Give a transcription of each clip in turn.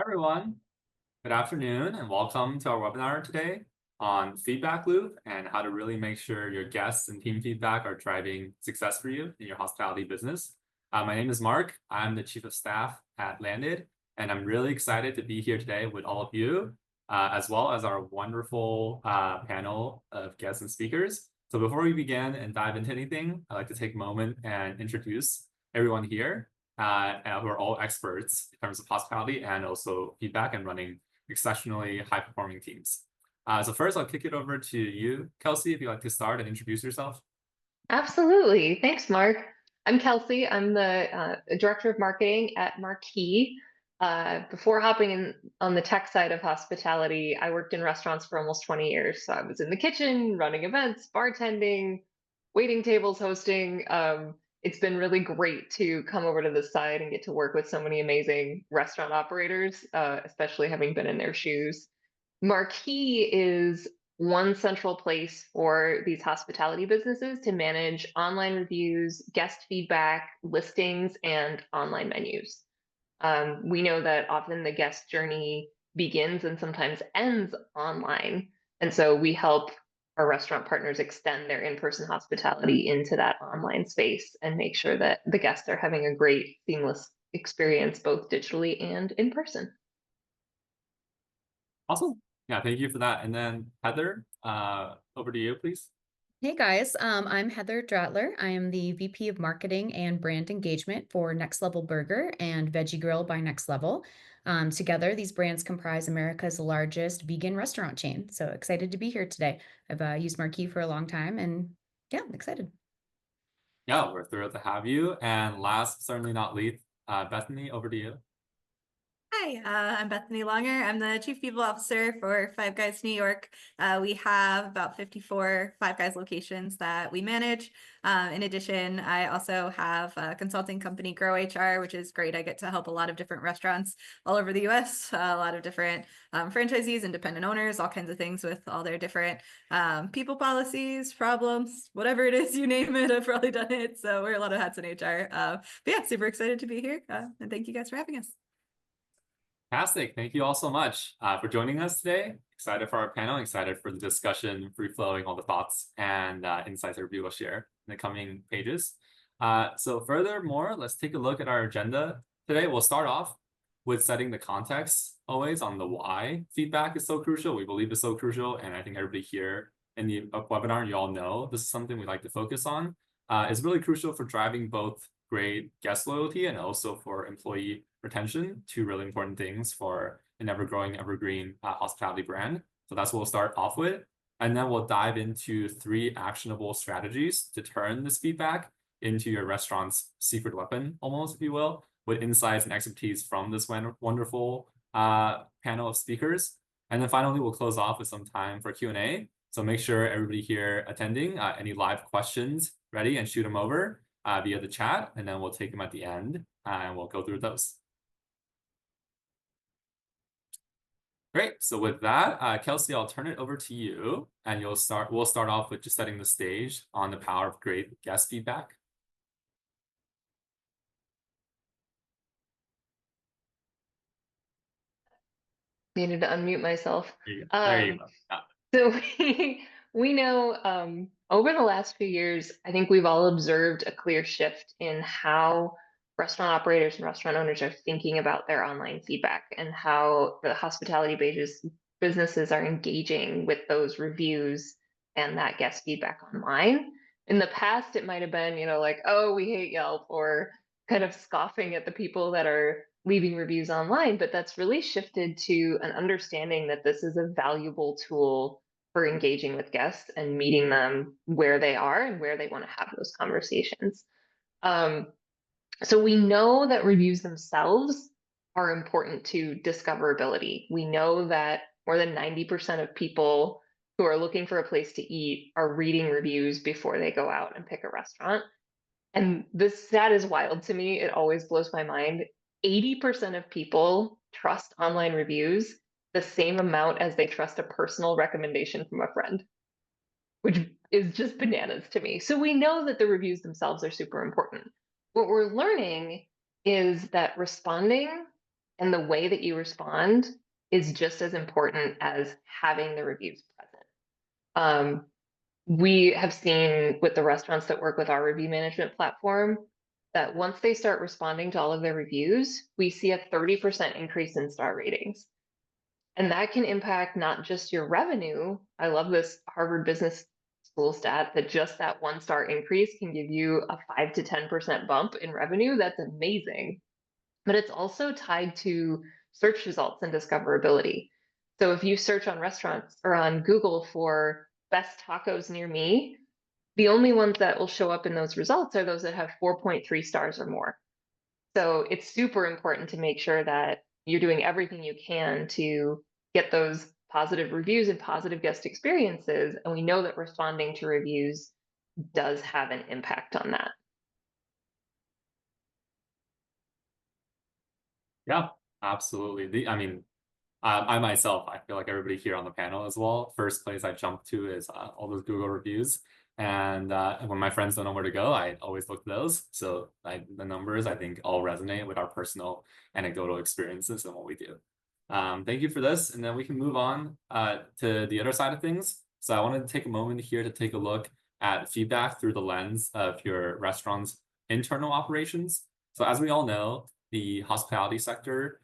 Hi, everyone. Good afternoon, and welcome to our webinar today on feedback loop and how to really make sure your guests and team feedback are driving success for you in your hospitality business. My name is Mark. I'm the Chief of Staff at Landed, and I'm really excited to be here today with all of you, as well as our wonderful panel of guests and speakers. So before we begin and dive into anything, I'd like to take a moment and introduce everyone here who are all experts in terms of hospitality and also feedback and running exceptionally high-performing teams. So first, I'll kick it over to you, Kelsey, if you'd like to start and introduce yourself. Absolutely. Thanks, Mark. I'm Kelsey. I'm the Director of Marketing at Marqii. Before hopping in on the tech side of hospitality, I worked in restaurants for almost 20 years. So I was in the kitchen, running events, bartending, waiting tables, hosting. It's been really great to come over to this side and get to work with so many amazing restaurant operators, especially having been in their shoes. Marquee is one central place for these hospitality businesses to manage online reviews, guest feedback, listings, and online menus. We know that often the guest journey begins and sometimes ends online. And so we help our restaurant partners extend their in-person hospitality into that online space and make sure that the guests are having a great, seamless experience, both digitally and in person. Awesome. Yeah, thank you for that. And then Heather, over to you, please. Hey guys, I'm Heather Dratler. I am the VP of Marketing and Brand Engagement for Next Level Burger and Veggie Grill by Next Level. Together, these brands comprise America's largest vegan restaurant chain. So excited to be here today. I've used Marquee for a long time and yeah, I'm excited. Yeah, we're thrilled to have you. And last, certainly not least, Bethany, over to you. Hi, I'm Bethany Longer. I'm the Chief People Officer for Five Guys New York. We have about 54 Five Guys locations that we manage. In addition, I also have a consulting company, Grow HR, which is great. I get to help a lot of different restaurants all over the US, a lot of different franchisees, independent owners, all kinds of things with all their different people policies, problems, whatever it is, you name it, I've probably done it. So wear a lot of hats in HR. But yeah, super excited to be here. And thank you guys for having us. Fantastic. Thank you all so much for joining us today. Excited for our panel, excited for the discussion, free-flowing all the thoughts and insights that we will share in the coming pages. So furthermore, let's take a look at our agenda today. We'll start off with setting the context always on the why feedback is so crucial. We believe it's so crucial, and I think everybody here in the webinar, you all know this is something we like to focus on. It's really crucial for driving both great guest loyalty and also for employee retention, two really important things for an ever-growing, evergreen hospitality brand. So that's what we'll start off with. And then we'll dive into 3 actionable strategies to turn this feedback into your restaurant's secret weapon, almost, if you will, with insights and expertise from this wonderful panel of speakers. And then finally, we'll close off with some time for Q&A. So make sure everybody here attending, any live questions ready and shoot them over via the chat, and then we'll take them at the end and we'll go through those. Great. So with that, Kelsey, I'll turn it over to you, and we'll start off with just setting the stage on the power of great guest feedback. Needed to unmute myself. There you go. So we know over the last few years, I think we've all observed a clear shift in how restaurant operators and restaurant owners are thinking about their online feedback and how the hospitality businesses are engaging with those reviews and that guest feedback online. In the past, it might have been, like, oh, we hate Yelp, or kind of scoffing at the people that are leaving reviews online, but that's really shifted to an understanding that this is a valuable tool for engaging with guests and meeting them where they are and where they want to have those conversations. So we know that reviews themselves are important to discoverability. We know that more than 90% of people who are looking for a place to eat are reading reviews before they go out and pick a restaurant. And this stat is wild to me. It always blows my mind. 80% of people trust online reviews the same amount as they trust a personal recommendation from a friend, which is just bananas to me. So we know that the reviews themselves are super important. What we're learning is that responding and the way that you respond is just as important as having the reviews present. We have seen with the restaurants that work with our review management platform that once they start responding to all of their reviews, we see a 30% increase in star ratings. And that can impact not just your revenue. I love this Harvard Business School stat that just that 1-star increase can give you a 5 to 10% bump in revenue. That's amazing. But it's also tied to search results and discoverability. So if you search on restaurants or on Google for best tacos near me, the only ones that will show up in those results are those that have 4.3 stars or more. So it's super important to make sure that you're doing everything you can to get those positive reviews and positive guest experiences. And we know that responding to reviews does have an impact on that. Yeah, absolutely. I myself, I feel like everybody here on the panel as well, first place I jump to is all those Google reviews. And when my friends don't know where to go, I always look at those. So the numbers, I think, all resonate with our personal anecdotal experiences and what we do. Thank you for this. And then we can move on to the other side of things. So I wanted to take a moment here to take a look at feedback through the lens of your restaurant's internal operations. So as we all know, the hospitality sector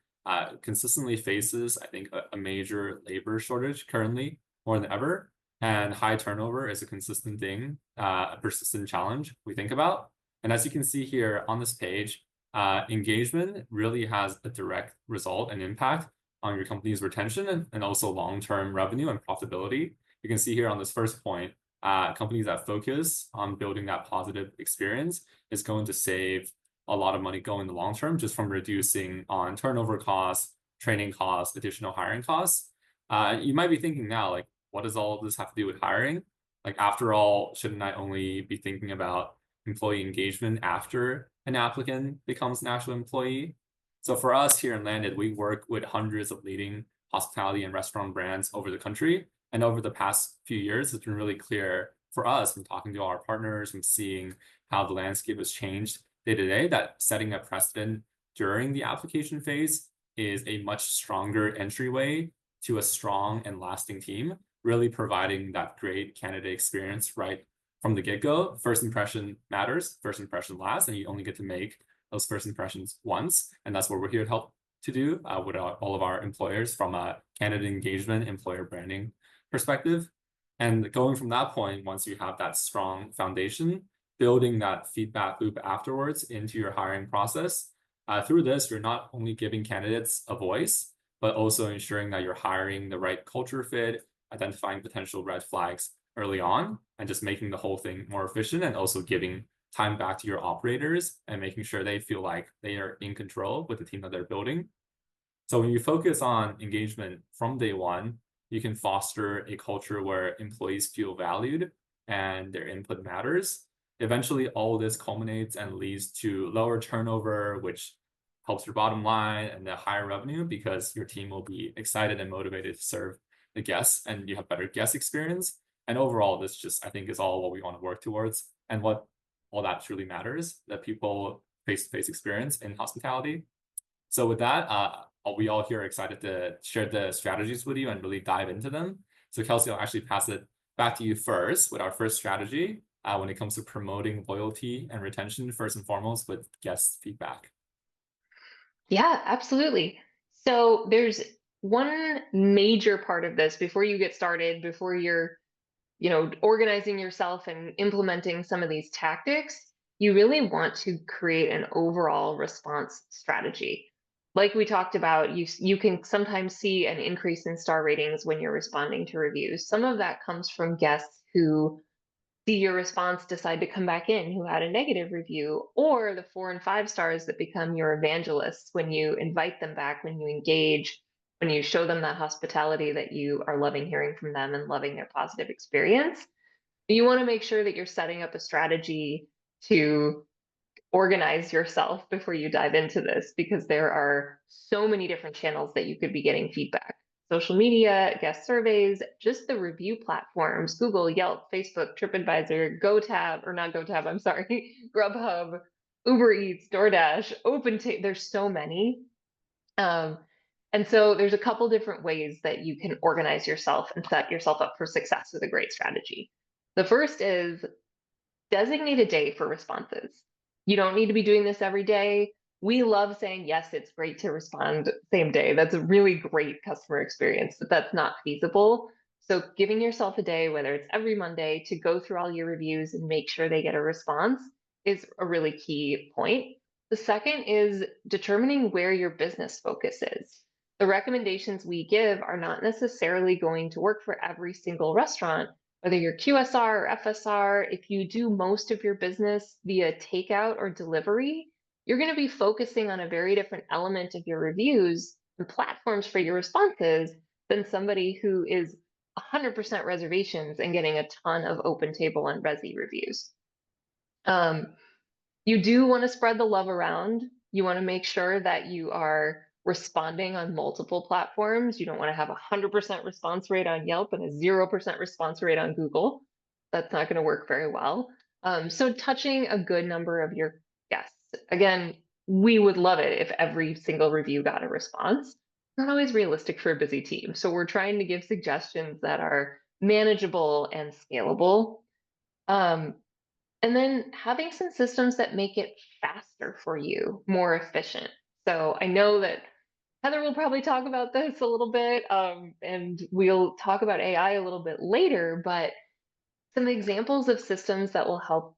consistently faces, I think, a major labor shortage currently more than ever. And high turnover is a consistent thing, a persistent challenge we think about. And as you can see here on this page, engagement really has a direct result and impact on your company's retention and also long-term revenue and profitability. You can see here on this first point, companies that focus on building that positive experience is going to save a lot of money going in the long term just from reducing on turnover costs, training costs, additional hiring costs. You might be thinking now, like, what does all of this have to do with hiring? Like, after all, shouldn't I only be thinking about employee engagement after an applicant becomes an actual employee? So for us here in Landed, we work with hundreds of leading hospitality and restaurant brands over the country. And over the past few years, it's been really clear for us from talking to our partners and seeing how the landscape has changed day to day, that setting a precedent during the application phase is a much stronger entryway to a strong and lasting team, really providing that great candidate experience right from the get-go. First impression matters, first impression lasts, and you only get to make those first impressions once. And that's what we're here to help to do with all of our employers from a candidate engagement, employer branding perspective. And going from that point, once you have that strong foundation, building that feedback loop afterwards into your hiring process. Through this, you're not only giving candidates a voice, but also ensuring that you're hiring the right culture fit, identifying potential red flags early on, and just making the whole thing more efficient, and also giving time back to your operators and making sure they feel like they are in control with the team that they're building. So when you focus on engagement from day one, you can foster a culture where employees feel valued and their input matters. Eventually, all this culminates and leads to lower turnover, which helps your bottom line and the higher revenue because your team will be excited and motivated to serve the guests and you have better guest experience. And overall, this just, I think, is all what we want to work towards and what all that truly matters, that people face-to-face experience in hospitality. So with that, we all here are excited to share the strategies with you and really dive into them. So Kelsey, I'll actually pass it back to you first with our first strategy when it comes to promoting loyalty and retention, first and foremost with guest feedback. Yeah, absolutely. So there's one major part of this before you get started, before you're, organizing yourself and implementing some of these tactics, you really want to create an overall response strategy. Like we talked about, you can sometimes see an increase in star ratings when you're responding to reviews. Some of that comes from guests who see your response, decide to come back in, who had a negative review, or the 4 and 5 stars that become your evangelists when you invite them back, when you engage, when you show them that hospitality that you are loving hearing from them and loving their positive experience. You want to make sure that you're setting up a strategy to organize yourself before you dive into this, because there are so many different channels that you could be getting feedback. Social media, guest surveys, just the review platforms, Google, Yelp, Facebook, TripAdvisor, Grubhub, Uber Eats, DoorDash, OpenTable. There's so many. And so there's a couple different ways that you can organize yourself and set yourself up for success with a great strategy. The first is designate a day for responses. You don't need to be doing this every day. We love saying, yes, it's great to respond same day. That's a really great customer experience, but that's not feasible. So giving yourself a day, whether it's every Monday, to go through all your reviews and make sure they get a response is a really key point. The second is determining where your business focus is. The recommendations we give are not necessarily going to work for every single restaurant, whether you're QSR or FSR. If you do most of your business via takeout or delivery, you're going to be focusing on a very different element of your reviews and platforms for your responses than somebody who is 100% reservations and getting a ton of open table and Resi reviews. You do want to spread the love around. You want to make sure that you are responding on multiple platforms. You don't want to have a 100% response rate on Yelp and a 0% response rate on Google. That's not going to work very well. So touching a good number of your guests. Again, we would love it if every single review got a response. Not always realistic for a busy team. So we're trying to give suggestions that are manageable and scalable. And then having some systems that make it faster for you, more efficient. So I know that Heather will probably talk about this a little bit, and we'll talk about AI a little bit later, but some examples of systems that will help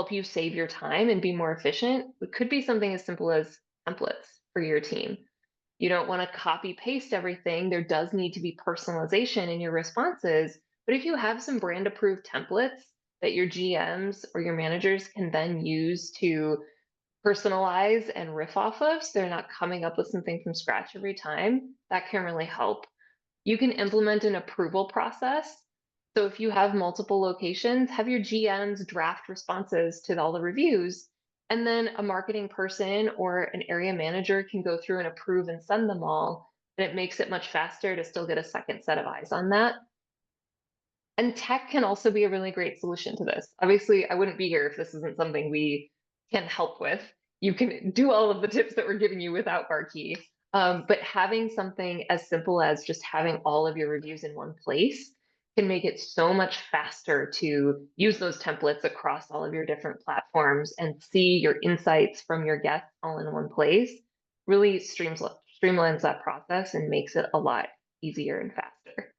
you save your time and be more efficient. It could be something as simple as templates for your team. You don't want to copy paste everything. There does need to be personalization in your responses. But if you have some brand approved templates that your GMs or your managers can then use to personalize and riff off of, so they're not coming up with something from scratch every time, that can really help. You can implement an approval process. So if you have multiple locations, have your GMs draft responses to all the reviews, and then a marketing person or an area manager can go through and approve and send them all. And it makes it much faster to still get a second set of eyes on that. And tech can also be a really great solution to this. Obviously, I wouldn't be here if this isn't something we can help with. You can do all of the tips that we're giving you without Marqii. But having something as simple as just having all of your reviews in one place can make it so much faster to use those templates across all of your different platforms and see your insights from your guests all in one place. Really streamlines that process and makes it a lot easier and faster.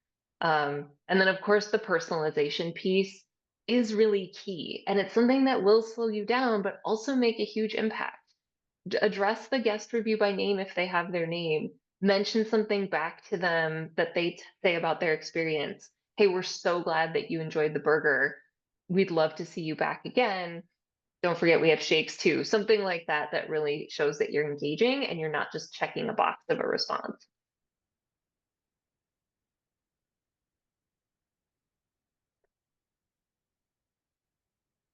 And then, of course, the personalization piece is really key. And it's something that will slow you down, but also make a huge impact. Address the guest review by name if they have their name. Mention something back to them that they say about their experience. Hey, we're so glad that you enjoyed the burger. We'd love to see you back again. Don't forget we have shakes too. Something like that that really shows that you're engaging and you're not just checking a box of a response.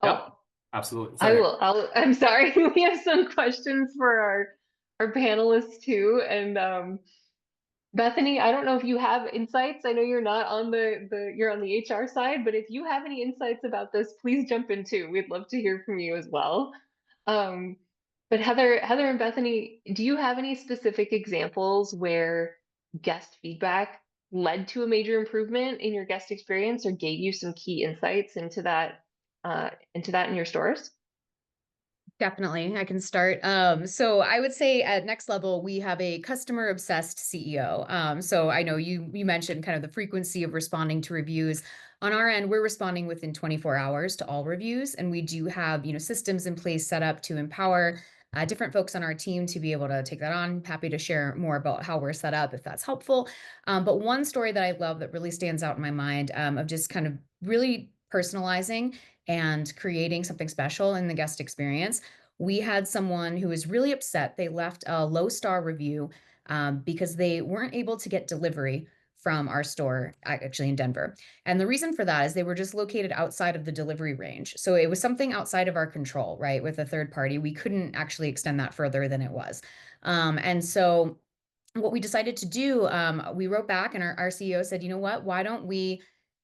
Yep, Oh, absolutely. I Sorry. will. I'm sorry. We have some questions for our panelists too. And Bethany, I don't know if you have insights. I know you're not on you're on the HR side, but if you have any insights about this, please jump in too. We'd love to hear from you as well. Um, but Heather and Bethany, do you have any specific examples where guest feedback led to a major improvement in your guest experience or gave you some key insights into that in your stores? Definitely, I can start. So I would say at Next Level, we have a customer obsessed CEO. So I know you mentioned kind of the frequency of responding to reviews. On our end, we're responding within 24 hours to all reviews, and we do have systems in place set up to empower different folks on our team to be able to take that on. Happy to share more about how we're set up if that's helpful. But one story that I love that really stands out in my mind of just kind of really personalizing and creating something special in the guest experience. We had someone who was really upset. They left a low star review because they weren't able to get delivery from our store actually in Denver. And the reason for that is they were just located outside of the delivery range. So it was something outside of our control, right? With a third party, we couldn't actually extend that further than it was. And so what we decided to do, we wrote back and our CEO said, you know what, why don't we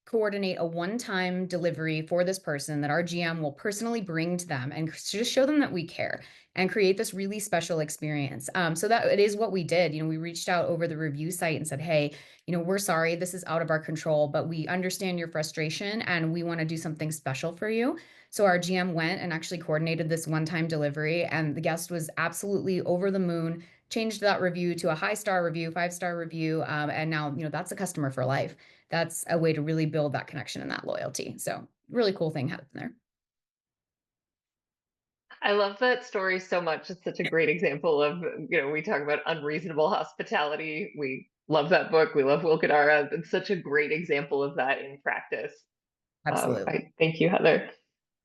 coordinate a one-time delivery for this person that our GM will personally bring to them and just show them that we care and create this really special experience. So that it is what we did. We reached out over the review site and said, hey, we're sorry, this is out of our control, but we understand your frustration and we want to do something special for you. So our GM went and actually coordinated this one-time delivery, and the guest was absolutely over the moon, changed that review to a high-star review, 5-star review, and now that's a customer for life. That's a way to really build that connection and that loyalty. So really cool thing happened there. I love that story so much. It's such a great example of, we talk about unreasonable hospitality. We love that book. We love Wilkadara. It's such a great example of that in practice. Absolutely. I thank you, Heather.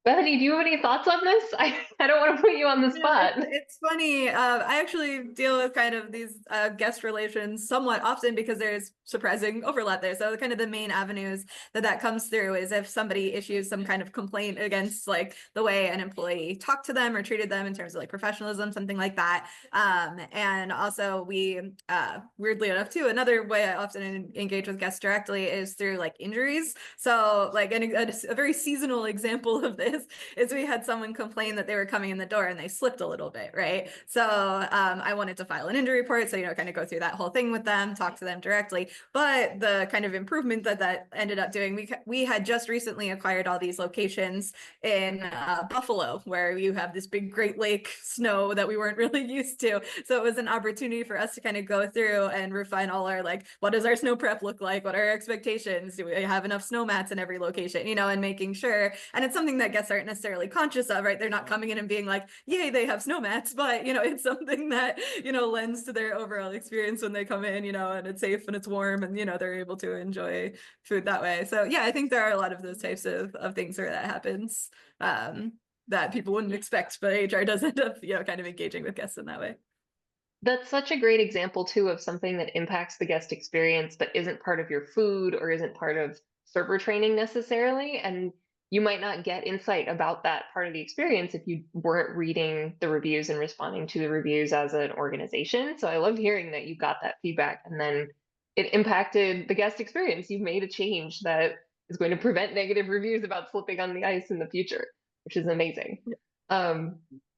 Bethany, do you have any thoughts on this? I don't want to put you on the spot. It's funny. I actually deal with kind of these guest relations somewhat often because there's surprising overlap there. So kind of the main avenues that comes through is if somebody issues some kind of complaint against like the way an employee talked to them or treated them in terms of like professionalism, something like that. And also we, weirdly enough too, another way I often engage with guests directly is through like injuries. So like a very seasonal example of this is we had someone complain that they were coming in the door and they slipped a little bit, right? So I wanted to file an injury report, so kind of go through that whole thing with them, talk to them directly. But the kind of improvement that ended up doing, we had just recently acquired all these locations in Buffalo, where you have this big Great Lake snow that we weren't really used to. So it was an opportunity for us to kind of go through and refine all our like, what does our snow prep look like? What are our expectations? Do we have enough snow mats in every location? And making sure, and it's something that guests aren't necessarily conscious of, right? They're not coming in and being like, yay, they have snow mats, but it's something that lends to their overall experience when they come in, and it's safe and it's warm, and they're able to enjoy food that way. So yeah, I think there are a lot of those types of things where that happens, that people wouldn't expect, but HR does end up kind of engaging with guests in that way. That's such a great example too of something that impacts the guest experience but isn't part of your food or isn't part of server training necessarily, and you might not get insight about that part of the experience if you weren't reading the reviews and responding to the reviews as an organization. So I love hearing that you got that feedback and then it impacted the guest experience. You've made a change that is going to prevent negative reviews about slipping on the ice in the future, which is amazing.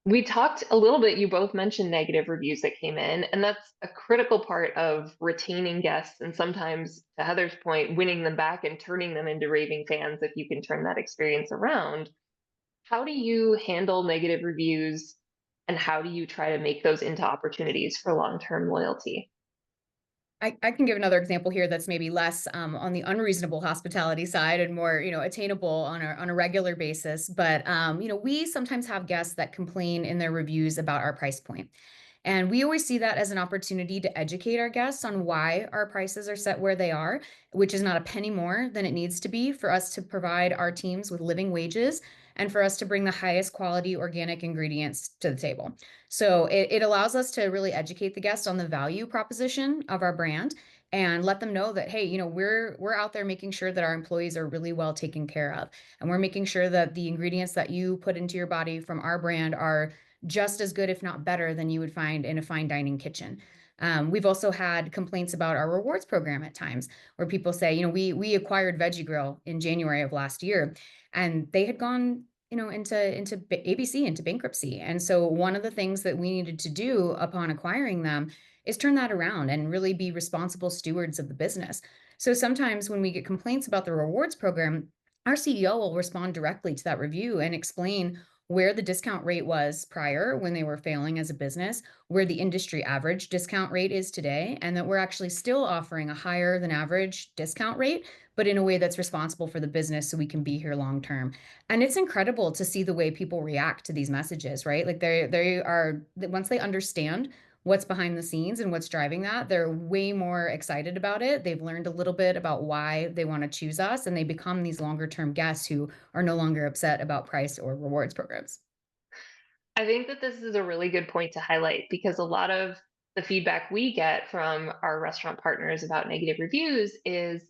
We talked a little bit, you both mentioned negative reviews that came in, and that's a critical part of retaining guests and sometimes, to Heather's point, winning them back and turning them into raving fans if you can turn that experience around. How do you handle negative reviews and how do you try to make those into opportunities for long-term loyalty? I can give another example here that's maybe less on the unreasonable hospitality side and more, attainable on a regular basis. But we sometimes have guests that complain in their reviews about our price point. And we always see that as an opportunity to educate our guests on why our prices are set where they are, which is not a penny more than it needs to be for us to provide our teams with living wages and for us to bring the highest quality organic ingredients to the table. So it allows us to really educate the guest on the value proposition of our brand and let them know that, hey, we're out there making sure that our employees are really well taken care of. And we're making sure that the ingredients that you put into your body from our brand are just as good, if not better, than you would find in a fine dining kitchen. We've also had complaints about our rewards program at times where people say, we acquired Veggie Grill in January of last year, and they had gone, into ABC, into bankruptcy. And so one of the things that we needed to do upon acquiring them is turn that around and really be responsible stewards of the business. So sometimes when we get complaints about the rewards program, our CEO will respond directly to that review and explain where the discount rate was prior when they were failing as a business, where the industry average discount rate is today, and that we're actually still offering a higher than average discount rate, but in a way that's responsible for the business so we can be here long term. And it's incredible to see the way people react to these messages, right? Like they are, once they understand what's behind the scenes and what's driving that, they're way more excited about it. They've learned a little bit about why they want to choose us, and they become these longer term guests who are no longer upset about price or rewards programs. I think that this is a really good point to highlight because a lot of the feedback we get from our restaurant partners about negative reviews is,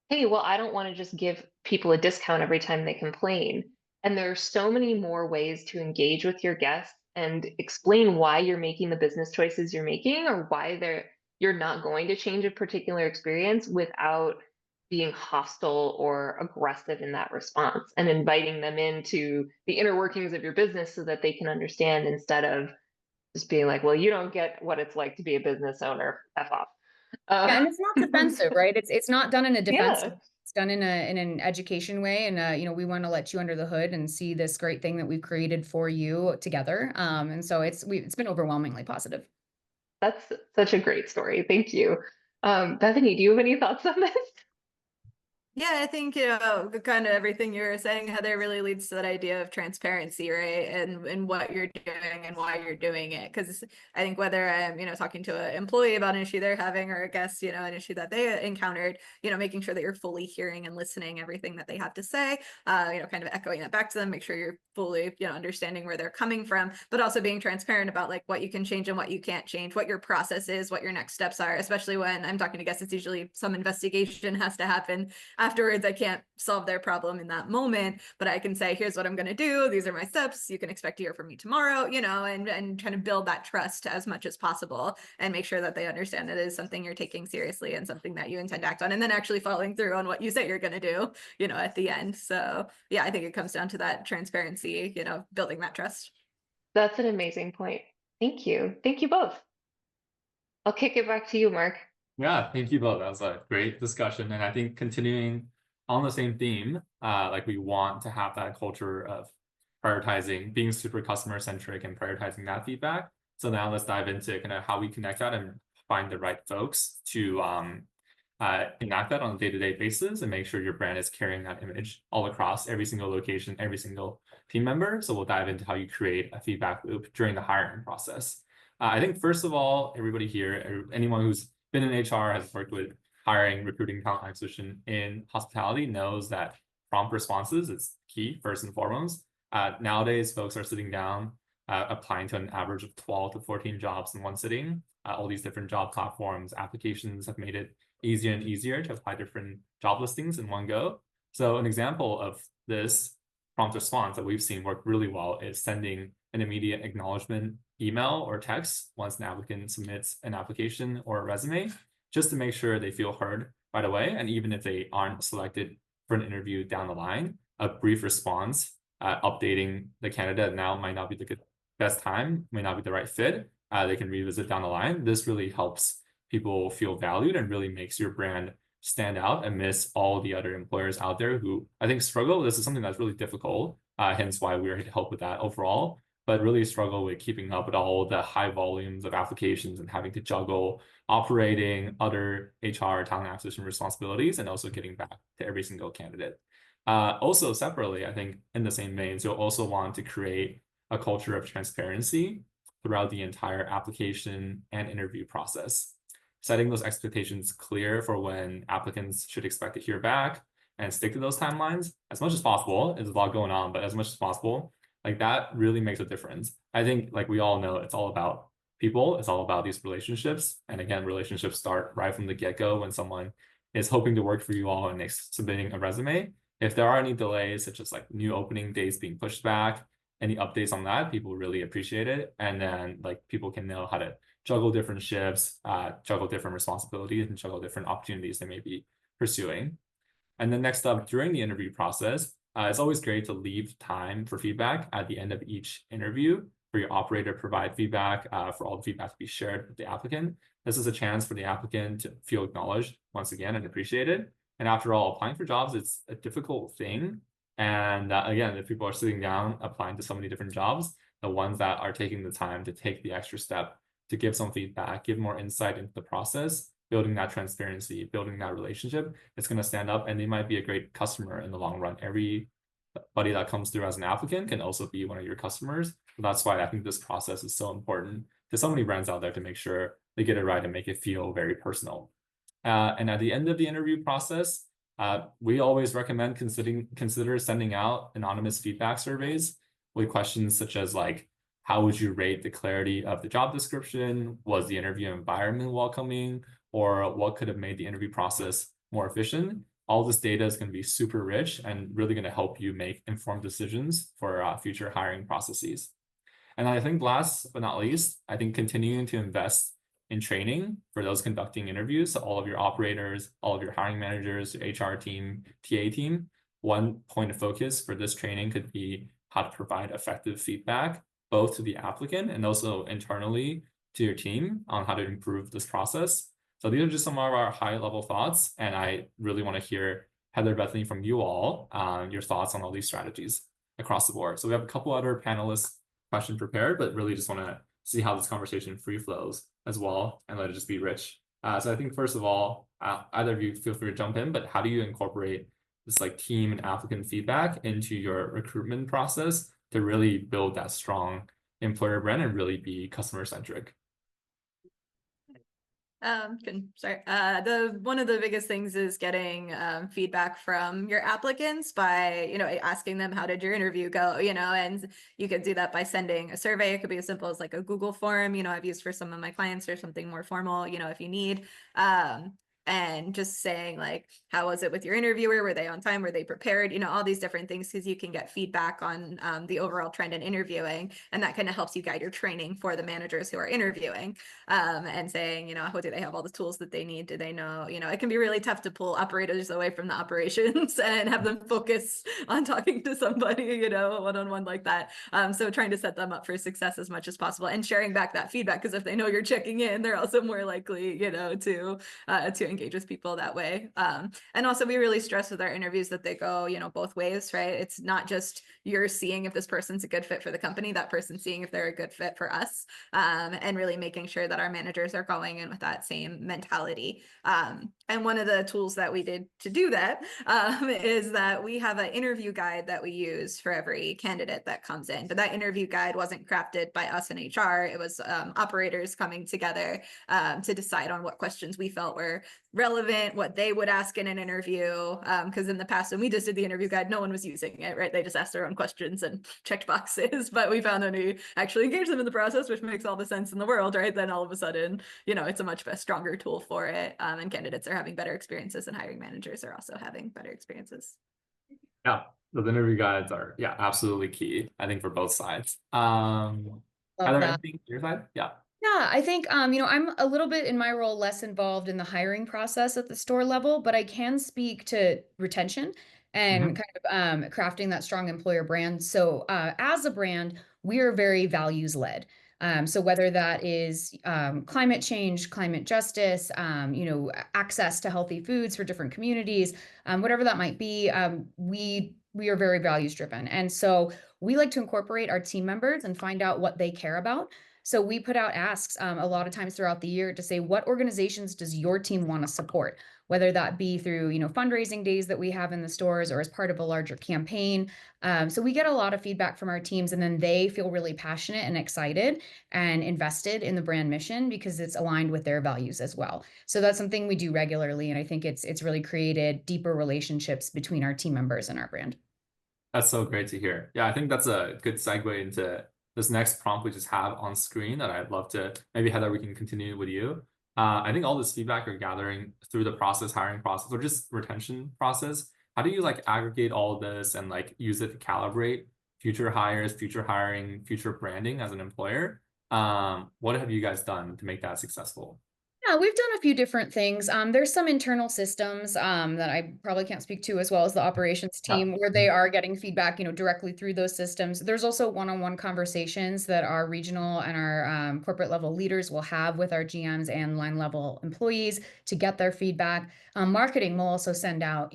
hey, well, I don't want to just give people a discount every time they complain. And there are so many more ways to engage with your guests and explain why you're making the business choices you're making or why you're not going to change a particular experience without being hostile or aggressive in that response, and inviting them into the inner workings of your business so that they can understand, instead of just being like, well, you don't get what it's like to be a business owner, F off. Yeah, and it's not defensive, right? It's not done in a defensive. Yeah. It's done in an education way, and you know, we want to let you under the hood and see this great thing that we've created for you together. And so it's been overwhelmingly positive. That's such a great story. Thank you. Bethany, do you have any thoughts on this? Yeah, I think, kind of everything you were saying, Heather, really leads to that idea of transparency, right? And what you're doing and why you're doing it. Because I think whether I'm, talking to an employee about an issue they're having, or a guest, an issue that they encountered, making sure that you're fully hearing and listening everything that they have to say, kind of echoing that back to them, make sure you're fully, understanding where they're coming from, but also being transparent about like what you can change and what you can't change, what your process is, what your next steps are, especially when I'm talking to guests, it's usually some investigation has to happen afterwards. I can't solve their problem in that moment, but I can say, here's what I'm going to do. These are my steps. You can expect to hear from me tomorrow, and trying to build that trust as much as possible and make sure that they understand it is something you're taking seriously and something that you intend to act on, and then actually following through on what you say you're going to do, at the end. So yeah, I think it comes down to that transparency, building that trust. That's an amazing point. Thank you. Thank you both. I'll kick it back to you, Mark. Yeah, thank you both. That was a great discussion. And I think continuing on the same theme, like we want to have that culture of prioritizing, being super customer centric and prioritizing that feedback. So now let's dive into kind of how we connect that and find the right folks to enact that on a day-to-day basis and make sure your brand is carrying that image all across every single location, every single team member. So we'll dive into how you create a feedback loop during the hiring process. I think first of all, everybody here, anyone who's been in HR, has worked with hiring, recruiting, talent acquisition in hospitality, knows that prompt responses is key first and foremost. Nowadays, folks are sitting down, applying to an average of 12 to 14 jobs in one sitting. All these different job platforms, applications have made it easier and easier to apply different job listings in one go. So an example of this prompt response that we've seen work really well is sending an immediate acknowledgement email or text once an applicant submits an application or a resume, just to make sure they feel heard right away. And even if they aren't selected for an interview down the line, a brief response updating the candidate now might not be the best time, may not be the right fit. They can revisit down the line. This really helps people feel valued and really makes your brand stand out amidst all the other employers out there who I think struggle. This is something that's really difficult, hence why we're here to help with that overall, but really struggle with keeping up with all the high volumes of applications and having to juggle operating other HR talent acquisition responsibilities and also getting back to every single candidate. Also separately, I think in the same vein, you'll also want to create a culture of transparency throughout the entire application and interview process. Setting those expectations clear for when applicants should expect to hear back and stick to those timelines as much as possible. There's a lot going on, but as much as possible, like that really makes a difference. I think like we all know, it's all about people. It's all about these relationships. And again, relationships start right from the get-go when someone is hoping to work for you all and submitting a resume. If there are any delays, such as like new opening dates being pushed back, any updates on that, people really appreciate it. And then like people can know how to juggle different shifts, juggle different responsibilities, and juggle different opportunities they may be pursuing. And then next up, during the interview process, it's always great to leave time for feedback at the end of each interview for your operator to provide feedback, for all the feedback to be shared with the applicant. This is a chance for the applicant to feel acknowledged once again and appreciated. And after all, applying for jobs, it's a difficult thing. And again, if people are sitting down applying to so many different jobs, the ones that are taking the time to take the extra step to give some feedback, give more insight into the process, building that transparency, building that relationship, it's going to stand up and they might be a great customer in the long run. Everybody that comes through as an applicant can also be one of your customers. So that's why I think this process is so important to so many brands out there to make sure they get it right and make it feel very personal. And at the end of the interview process, we always recommend consider sending out anonymous feedback surveys with questions such as like, how would you rate the clarity of the job description? Was the interview environment welcoming? Or what could have made the interview process more efficient? All this data is going to be super rich and really going to help you make informed decisions for future hiring processes. And I think last but not least, I think continuing to invest in training for those conducting interviews. So all of your operators, all of your hiring managers, your HR team, TA team, one point of focus for this training could be how to provide effective feedback, both to the applicant and also internally to your team on how to improve this process. So these are just some of our high level thoughts. And I really want to hear, Heather, Bethany, from you all, your thoughts on all these strategies across the board. So we have a couple other panelists questions prepared, but really just want to see how this conversation free flows as well and let it just be rich. So I think first of all, either of you feel free to jump in, but how do you incorporate this like team and applicant feedback into your recruitment process to really build that strong employer brand and really be customer centric? Sorry. One of the biggest things is getting feedback from your applicants by, asking them, how did your interview go? And you could do that by sending a survey. It could be as simple as like a Google form, I've used for some of my clients, or something more formal, if you need. And just saying like, how was it with your interviewer? Were they on time? Were they prepared? All these different things, because you can get feedback on the overall trend in interviewing, and that kind of helps you guide your training for the managers who are interviewing, and saying, do they have all the tools that they need? Do they know, it can be really tough to pull operators away from the operations and have them focus on talking to somebody, one-on-one like that. So trying to set them up for success as much as possible, and sharing back that feedback, because if they know you're checking in, they're also more likely, to engage with people that way. And also we really stress with our interviews that they go, both ways, right? It's not just you're seeing if this person's a good fit for the company, that person's seeing if they're a good fit for us, and really making sure that our managers are going in with that same mentality. And one of the tools that we did to do that is that we have an interview guide that we use for every candidate that comes in. But that interview guide wasn't crafted by us in HR. It was operators coming together to decide on what questions we felt were relevant, what they would ask in an interview. Because in the past, when we just did the interview guide, no one was using it, right? They just asked their own questions and checked boxes. But we found that we actually engaged them in the process, which makes all the sense in the world, right? Then all of a sudden, it's a much stronger tool for it. And candidates are having better experiences, and hiring managers are also having better experiences. Yeah, those interview guides are, yeah, absolutely key, I think, for both sides. Love Heather, that. anything on your side? Yeah. Yeah, I think, I'm a little bit in my role less involved in the hiring process at the store level, but I can speak to retention and kind of crafting that strong employer brand. So as a brand, we are very values led. So whether that is climate change, climate justice, access to healthy foods for different communities, whatever that might be, we are very values driven. And so we like to incorporate our team members and find out what they care about. So we put out asks a lot of times throughout the year to say, what organizations does your team want to support? Whether that be through, fundraising days that we have in the stores, or as part of a larger campaign. So we get a lot of feedback from our teams, and then they feel really passionate and excited and invested in the brand mission because it's aligned with their values as well. So that's something we do regularly. And I think it's really created deeper relationships between our team members and our brand. That's so great to hear. Yeah, I think that's a good segue into this next prompt we just have on screen that I'd love to, maybe Heather, we can continue with you. I think all this feedback you're gathering through the process, hiring process, or just retention process, how do you like aggregate all of this and like use it to calibrate future hires, future hiring, future branding as an employer? What have you guys done to make that successful? Yeah, we've done a few different things. There's some internal systems that I probably can't speak to as well as the operations Yeah. team, where they are getting feedback, directly through those systems. There's also one-on-one conversations that our regional and our corporate level leaders will have with our GMs and line level employees to get their feedback. Marketing will also send out,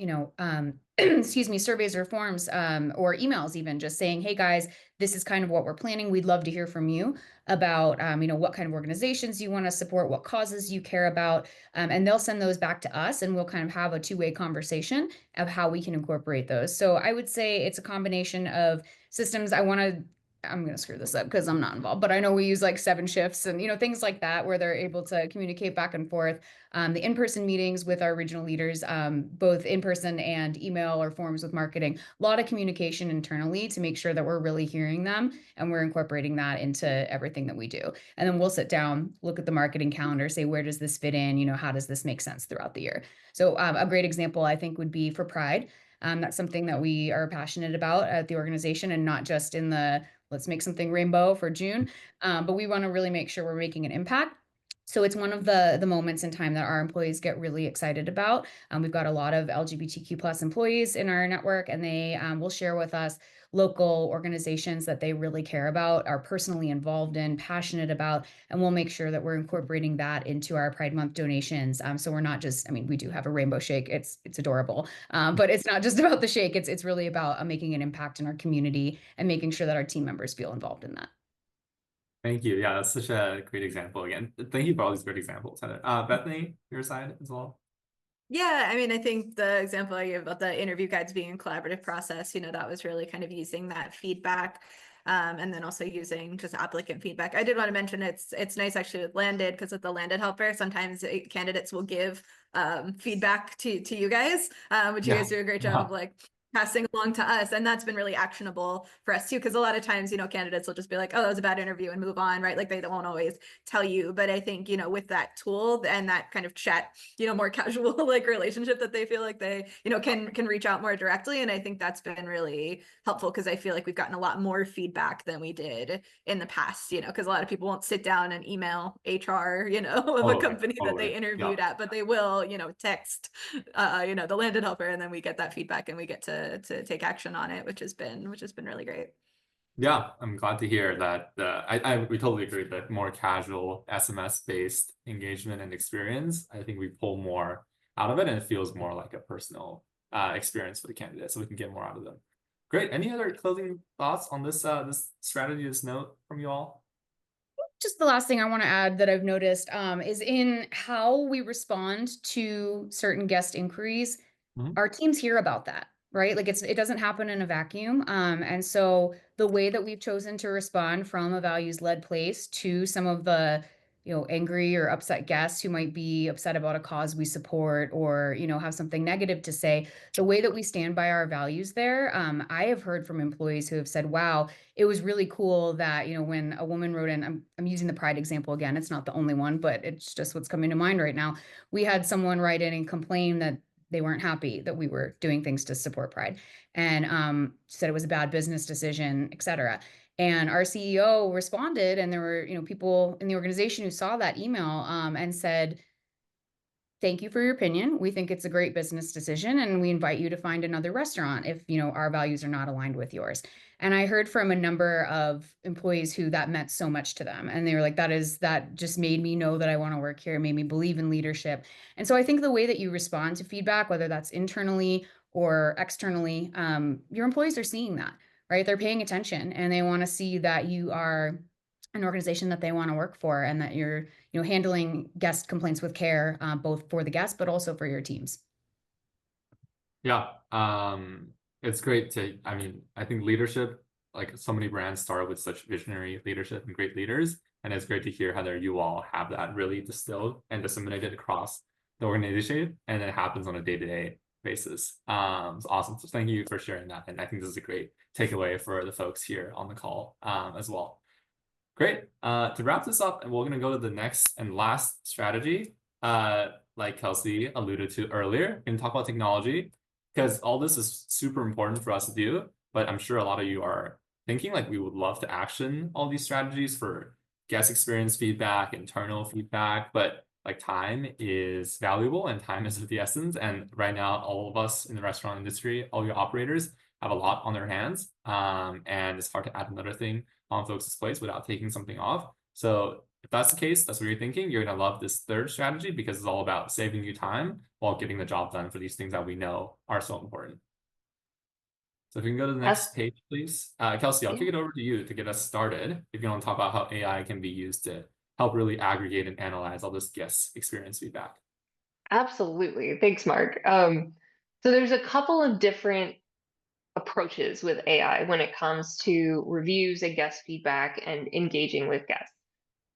excuse me, surveys or forms or emails even, just saying, hey guys, this is kind of what we're planning. We'd love to hear from you about, what kind of organizations you want to support, what causes you care about, and they'll send those back to us, and we'll kind of have a two-way conversation of how we can incorporate those. So I would say it's a combination of systems. I'm going to screw this up because I'm not involved, but I know we use like 7 shifts and, things like that, where they're able to communicate back and forth. The in-person meetings with our regional leaders, both in person and email or forms with marketing, a lot of communication internally to make sure that we're really hearing them and we're incorporating that into everything that we do. And then we'll sit down, look at the marketing calendar, say, where does this fit in? How does this make sense throughout the year? So a great example, I think, would be for Pride. That's something that we are passionate about at the organization, and not just in the let's make something rainbow for June, but we want to really make sure we're making an impact. So it's one of the moments in time that our employees get really excited about. We've got a lot of LGBTQ plus employees in our network, and they will share with us local organizations that they really care about, are personally involved in, passionate about, and we'll make sure that we're incorporating that into our Pride Month donations. So we're not just, I mean, we do have a rainbow shake. It's adorable, but it's not just about the shake. It's really about making an impact in our community and making sure that our team members feel involved in that. Thank you. Yeah, that's such a great example again. Thank you for all these great examples, Heather. Bethany, your side as well. Yeah, I mean, I think the example I gave about the interview guides being a collaborative process, you know, that was really kind of using that feedback, and then also using just applicant feedback. I did want to mention it's nice actually with Landed, because with the Landed helper, sometimes candidates will give feedback to you guys, which you Yeah. guys do a great job of like passing along to us, and that's been really actionable for us too, because a lot of times, you know, candidates will just be like, oh, that was a bad interview and move on, right? Like they won't always tell you, but I think, you know, with that tool and that kind of chat, you know, more casual like relationship, that they feel like they, you know, can reach out more directly, and I think that's been really helpful, because I feel like we've gotten a lot more feedback than we did in the past, you know, because a lot of people won't sit down and email HR, you know, of a company that they interviewed at, but they will, you know, text you know, the Landed helper, and then we get that feedback and we get to take action on it, which has been really great. Yeah, I'm glad to hear that. We totally agree that more casual SMS based engagement and experience, I think we pull more out of it, and it feels more like a personal experience for the candidate, so we can get more out of them. Great. Any other closing thoughts on this this strategy, this note from you all? Just the last thing I want to add that I've noticed is in how we respond to certain guest inquiries. Mhm. Our teams hear about that, right? Like it doesn't happen in a vacuum. And so the way that we've chosen to respond from a values-led place to some of the, you know, angry or upset guests who might be upset about a cause we support, or, you know, have something negative to say, the way that we stand by our values there, I have heard from employees who have said, wow, it was really cool that, you know, when a woman wrote in, I'm using the Pride example again, it's not the only one, but it's just what's coming to mind right now. We had someone write in and complain that they weren't happy that we were doing things to support Pride, and said it was a bad business decision, et cetera. And our CEO responded, and there were, you know, people in the organization who saw that email and said, thank you for your opinion. We think it's a great business decision, and we invite you to find another restaurant if, you know, our values are not aligned with yours. And I heard from a number of employees who that meant so much to them, and they were like, that just made me know that I want to work here, made me believe in leadership. And so I think the way that you respond to feedback, whether that's internally or externally, your employees are seeing that, right? They're paying attention, and they want to see that you are an organization that they want to work for, and that you're, you know, handling guest complaints with care, both for the guests but also for your teams. Yeah, it's great to, I mean, I think leadership, like so many brands start with such visionary leadership and great leaders, and it's great to hear how you all have that really distilled and disseminated across the organization, and it happens on a day-to-day basis. It's awesome. So thank you for sharing that, and I think this is a great takeaway for the folks here on the call as well. Great. To wrap this up, we're going to go to the next and last strategy. Like Kelsey alluded to earlier, and talk about technology, because all this is super important for us to do. But I'm sure a lot of you are thinking like we would love to action all these strategies for guest experience feedback, internal feedback, but like time is valuable and time is of the essence. And right now, all of us in the restaurant industry, all your operators have a lot on their hands, and it's hard to add another thing on folks' plates without taking something off. So if that's the case, that's what you're thinking, you're going to love this third strategy, because it's all about saving you time while getting the job done for these things that we know are so important. So if we can go to the next page, please. Kelsey, I'll kick it over to you to get us started. If you want to talk about how AI can be used to help really aggregate and analyze all this guest experience feedback. Absolutely. Thanks, Mark. So there's a couple of different approaches with AI when it comes to reviews and guest feedback and engaging with guests.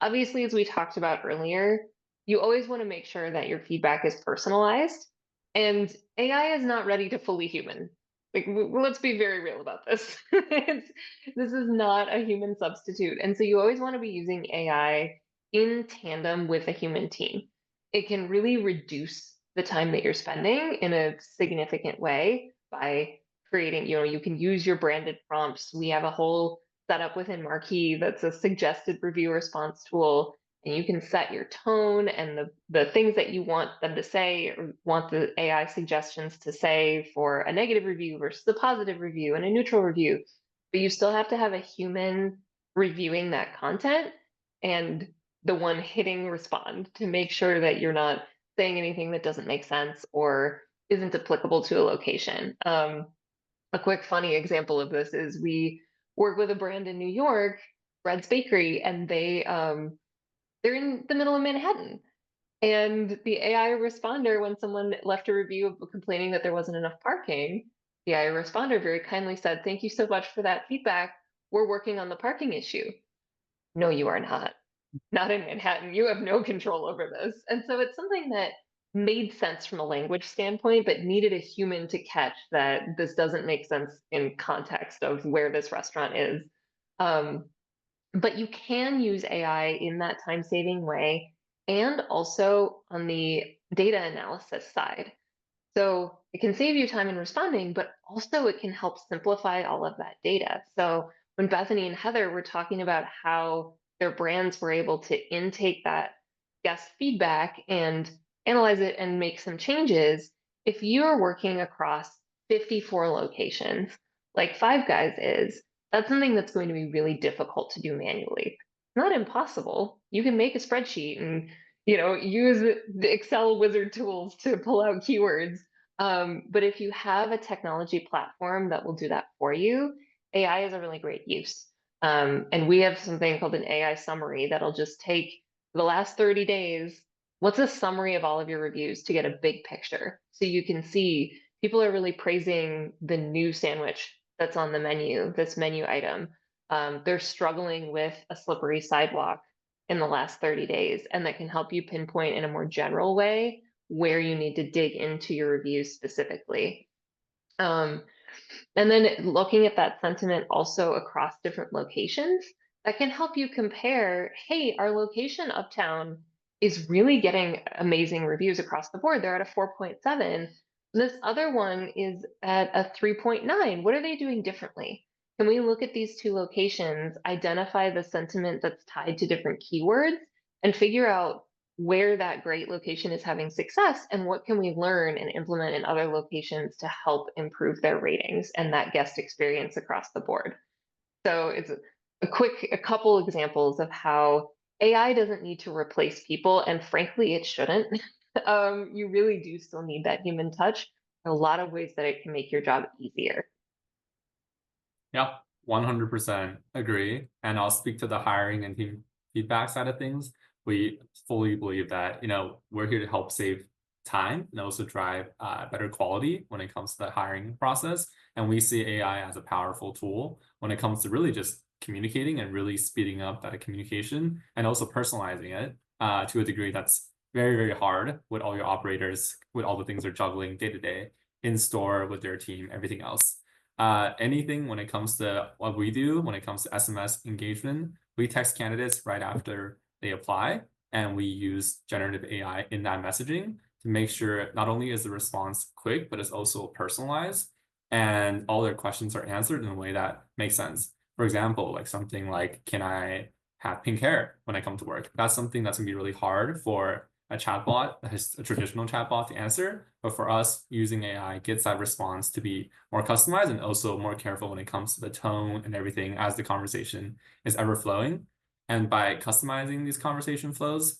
Obviously, as we talked about earlier, you always want to make sure that your feedback is personalized, and AI is not ready to fully human. Like, let's be very real about this. This is not a human substitute. And so you always want to be using AI in tandem with a human team. It can really reduce the time that you're spending in a significant way by creating, you can use your branded prompts. We have a whole setup within Marqii that's a suggested review response tool and you can set your tone and the things that you want them to say or want the AI suggestions to say for a negative review versus a positive review and a neutral review. But you still have to have a human reviewing that content and the one hitting respond to make sure that you're not saying anything that doesn't make sense or isn't applicable to a location. A quick funny example of this is we work with a brand in New York, Bread's Bakery, and they're in the middle of Manhattan. And the AI responder, when someone left a review complaining that there wasn't enough parking, the AI responder very kindly said, "Thank you so much for that feedback. We're working on the parking issue." No, you are not. Not in Manhattan. You have no control over this. And so it's something that made sense from a language standpoint, but needed a human to catch that this doesn't make sense in context of where this restaurant is. Um, but you can use AI in that time-saving way and also on the data analysis side. So it can save you time in responding, but also it can help simplify all of that data. So when Bethany and Heather were talking about how their brands were able to intake that guest feedback and analyze it and make some changes, if you're working across 54 locations, like Five Guys is, that's something that's going to be really difficult to do manually. Not impossible. You can make a spreadsheet and use the Excel wizard tools to pull out keywords. But if you have a technology platform that will do that for you, AI is a really great use. And we have something called an AI summary that'll just take the last 30 days. What's a summary of all of your reviews to get a big picture? So you can see people are really praising the new sandwich that's on the menu, this menu item. They're struggling with a slippery sidewalk in the last 30 days, and that can help you pinpoint in a more general way where you need to dig into your reviews specifically. And then looking at that sentiment also across different locations, that can help you compare, hey, our location uptown is really getting amazing reviews across the board. They're at a 4.7. This other one is at a 3.9. What are they doing differently? Can we look at these two locations, identify the sentiment that's tied to different keywords, and figure out where that great location is having success and what can we learn and implement in other locations to help improve their ratings and that guest experience across the board. So it's a couple examples of how AI doesn't need to replace people, and frankly, it shouldn't. You really do still need that human touch. There are a lot of ways that it can make your job easier. Yeah, 100% agree. And I'll speak to the hiring and team feedback side of things. We fully believe that, we're here to help save time and also drive better quality when it comes to the hiring process. And we see AI as a powerful tool when it comes to really just communicating and really speeding up that communication and also personalizing it to a degree that's very, very hard with all your operators, with all the things they're juggling day to day in store with their team, everything else. Anything when it comes to what we do, when it comes to SMS engagement, we text candidates right after they apply, and we use generative AI in that messaging to make sure not only is the response quick, but it's also personalized and all their questions are answered in a way that makes sense. For example, like something like, can I have pink hair when I come to work? That's something that's gonna be really hard for a chatbot, a traditional chatbot to answer. But for us, using AI gets that response to be more customized and also more careful when it comes to the tone and everything as the conversation is ever flowing. And by customizing these conversation flows,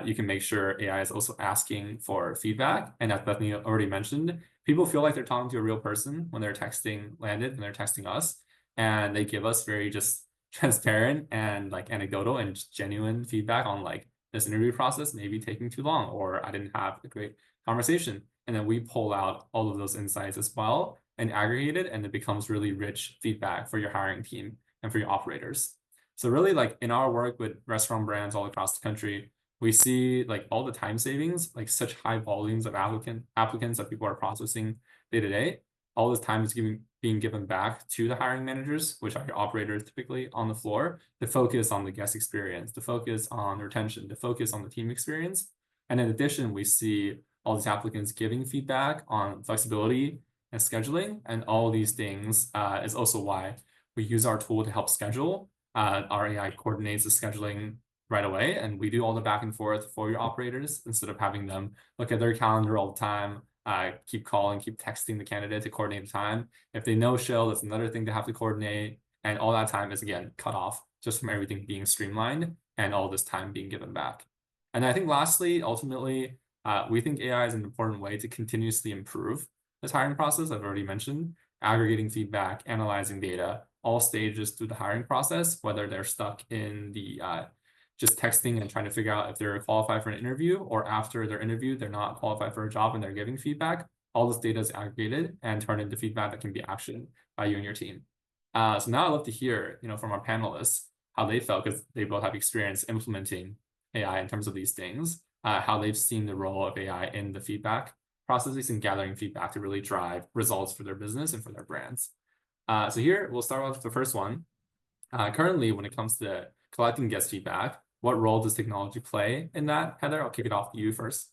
you can make sure AI is also asking for feedback. And as Bethany already mentioned, people feel like they're talking to a real person when they're texting Landed and they're texting us. And they give us very just transparent and like anecdotal and genuine feedback on like this interview process maybe taking too long, or I didn't have a great conversation. And then we pull out all of those insights as well and aggregate it, and it becomes really rich feedback for your hiring team and for your operators. So really, like in our work with restaurant brands all across the country, we see like all the time savings, like such high volumes of applicants that people are processing day to day. All this time is being given back to the hiring managers, which are your operators typically on the floor, to focus on the guest experience, to focus on retention, to focus on the team experience. And in addition, we see all these applicants giving feedback on flexibility and scheduling, and all these things is also why we use our tool to help schedule. Our AI coordinates the scheduling right away. And we do all the back and forth for your operators instead of having them look at their calendar all the time, keep calling, keep texting the candidate to coordinate the time. If they no show, that's another thing to have to coordinate. And all that time is, again, cut off just from everything being streamlined and all this time being given back. And I think lastly, ultimately, we think AI is an important way to continuously improve this hiring process. I've already mentioned aggregating feedback, analyzing data, all stages through the hiring process, whether they're stuck in the just texting and trying to figure out if they're qualified for an interview, or after their interview, they're not qualified for a job and they're giving feedback. All this data is aggregated and turned into feedback that can be actioned by you and your team. So now I'd love to hear, from our panelists, how they felt, because they both have experience implementing AI in terms of these things, how they've seen the role of AI in the feedback processes and gathering feedback to really drive results for their business and for their brands. So here, we'll start off with the first one. Currently, when it comes to collecting guest feedback, what role does technology play in that? Heather, I'll kick it off to you first.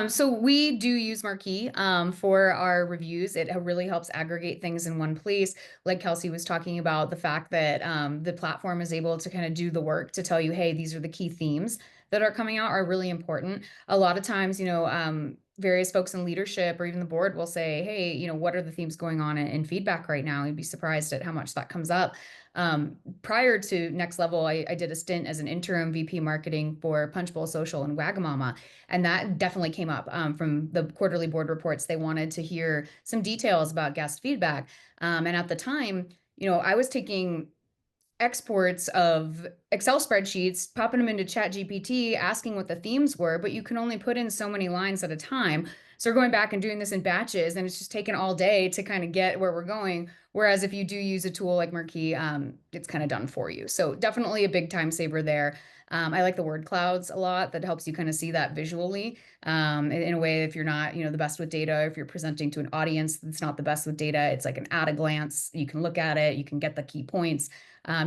So we do use Marqii for our reviews. It really helps aggregate things in one place. Like Kelsey was talking about, the fact that the platform is able to kind of do the work to tell you, hey, these are the key themes that are coming out are really important. A lot of times, various folks in leadership or even the board will say, hey, what are the themes going on in feedback right now? You'd be surprised at how much that comes up. Prior to Next Level, I did a stint as an interim VP marketing for Punch Bowl Social and Wagamama. And that definitely came up from the quarterly board reports. They wanted to hear some details about guest feedback. And at the time, I was taking exports of Excel spreadsheets, popping them into ChatGPT, asking what the themes were, but you can only put in so many lines at a time. So we're going back and doing this in batches, and it's just taken all day to kind of get where we're going. Whereas if you do use a tool like Marqii, it's kind of done for you. So definitely a big time saver there. I like the word clouds a lot. That helps you kind of see that visually in a way. If you're not, the best with data, if you're presenting to an audience that's not the best with data, it's like an at a glance. You can look at it, you can get the key points.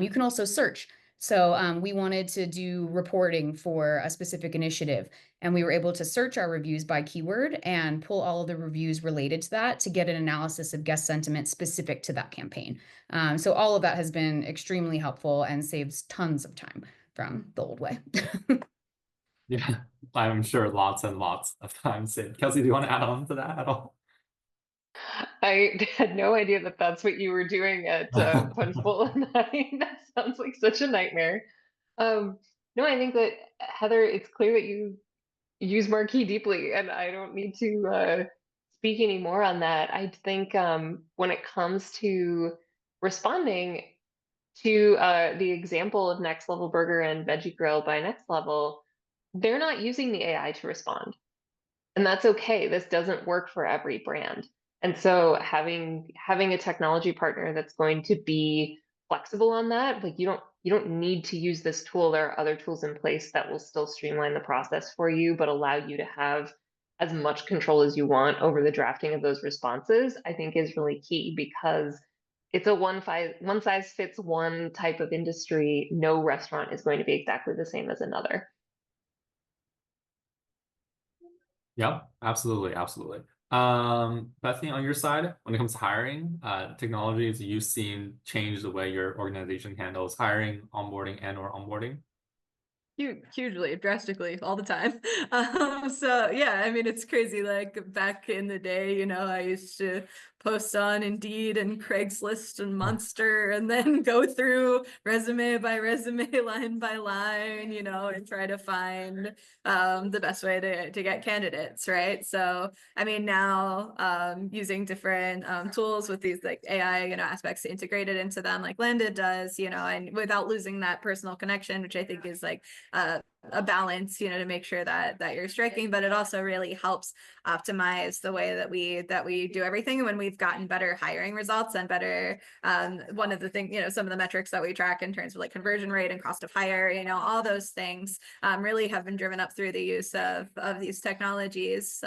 You can also search. So we wanted to do reporting for a specific initiative, and we were able to search our reviews by keyword and pull all of the reviews related to that to get an analysis of guest sentiment specific to that campaign. So all of that has been extremely helpful and saves tons of time from the old way. Yeah, I'm sure lots and lots of time saved. Kelsey, do you want to add on to that at all? I had no idea that that's what you were doing at Punch Bowl. That sounds like such a nightmare. No, I think that Heather, it's clear that you use Marquee deeply, and I don't need to speak any more on that. I think when it comes to responding to the example of Next Level Burger and Veggie Grill by Next Level, they're not using the AI to respond. And that's okay. This doesn't work for every brand. And so having a technology partner that's going to be flexible on that, like you don't need to use this tool. There are other tools in place that will still streamline the process for you, but allow you to have as much control as you want over the drafting of those responses, I think is really key, because it's a one size fits one type of industry. No restaurant is going to be exactly the same as another. Yeah, absolutely, absolutely. Bethany, on your side, when it comes to hiring, technologies you've seen change the way your organization handles hiring, onboarding, and/or onboarding? Hugely, drastically, all the time. So yeah, I mean, it's crazy. Like back in the day, I used to post on Indeed and Craigslist and Monster, and then go through resume by resume, line by line, and try to find the best way to get candidates, right? So I mean, now using different tools with these like AI, aspects integrated into them, like Landed does, and without losing that personal connection, which I think is like a balance, to make sure that you're striking, but it also really helps optimize the way that we do everything. And when we've gotten better hiring results and better, one of the things, some of the metrics that we track in terms of like conversion rate and cost of hire, all those things really have been driven up through the use of these technologies,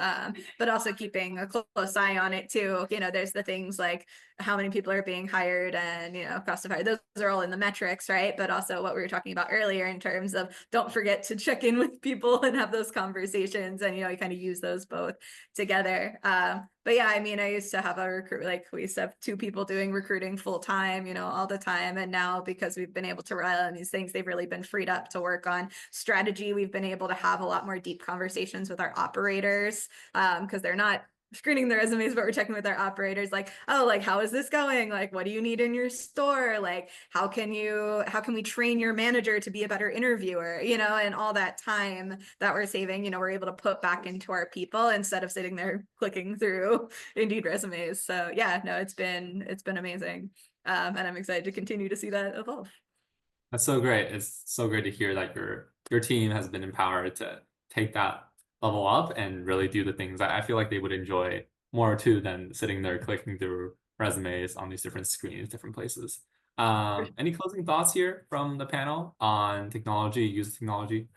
but also keeping a close eye on it too. There's the things like how many people are being hired and, cost of hire. Those are all in the metrics, right? But also what we were talking about earlier in terms of don't forget to check in with people and have those conversations, and you kind of use those both together. But yeah, I mean, I used to have a recruit, like we used to have 2 people doing recruiting full time, all the time. And now because we've been able to rely on these things, they've really been freed up to work on strategy. We've been able to have a lot more deep conversations with our operators, because they're not screening their resumes, but we're checking with our operators, like, oh, like, how is this going? Like, what do you need in your store? Like, how can we train your manager to be a better interviewer? And all that time that we're saving, we're able to put back into our people instead of sitting there clicking through Indeed resumes. So yeah, no, it's been amazing. And I'm excited to continue to see that evolve. That's so great. It's so great to hear that your team has been empowered to take that level up and really do the things that I feel like they would enjoy more too than sitting there clicking through resumes on these different screens, different places. Any closing thoughts here from the panel on technology, use of technology?